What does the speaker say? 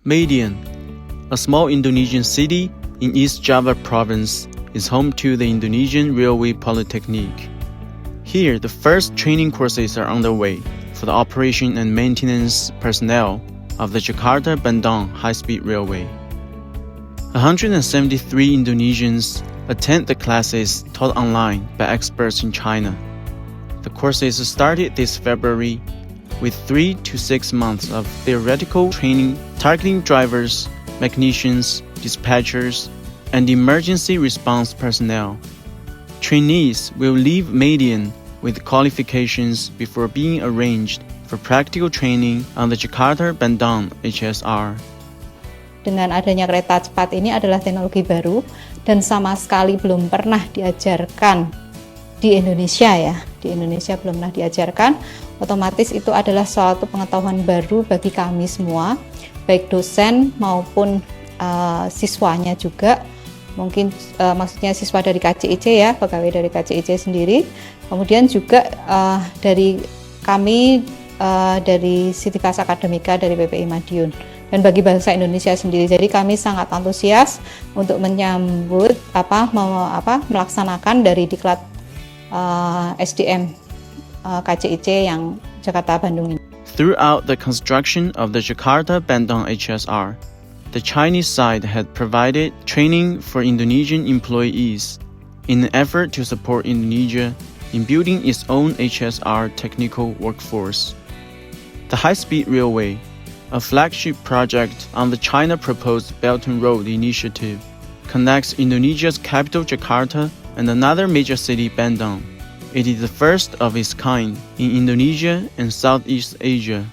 Medan, a small Indonesian city in East Java province, is home to the Indonesian Railway Polytechnic. Here, the first training courses are underway for the operation and maintenance personnel of the Jakarta-Bandung High-Speed Railway. 173 Indonesians attend the classes taught online by experts in China. The courses started this February with 3 to 6 months of theoretical training targeting drivers, mechanicians, dispatchers, and emergency response personnel. Trainees will leave Medan with qualifications before being arranged for practical training on the Jakarta-Bandung HSR. Dengan adanya kereta cepat ini adalah teknologi baru dan sama sekali belum pernah diajarkan di Indonesia ya. Di Indonesia belum pernah diajarkan. Otomatis itu adalah suatu pengetahuan baru bagi kami semua, baik dosen maupun siswanya juga. Mungkin maksudnya siswa dari KCIC ya, pegawai dari KCIC sendiri. Kemudian juga dari kami dari Sivitas Akademika dari PPI Madiun. Dan bagi bangsa Indonesia sendiri, jadi kami sangat antusias untuk menyambut melaksanakan dari diklat SDM KCIC yang Jakarta-Bandung ini. Throughout the construction of the Jakarta-Bandung HSR, the Chinese side had provided training for Indonesian employees in an effort to support Indonesia in building its own HSR technical workforce. The High-Speed Railway, a flagship project on the China-proposed Belt and Road Initiative, connects Indonesia's capital Jakarta and another major city, Bandung. It is the first of its kind in Indonesia and Southeast Asia.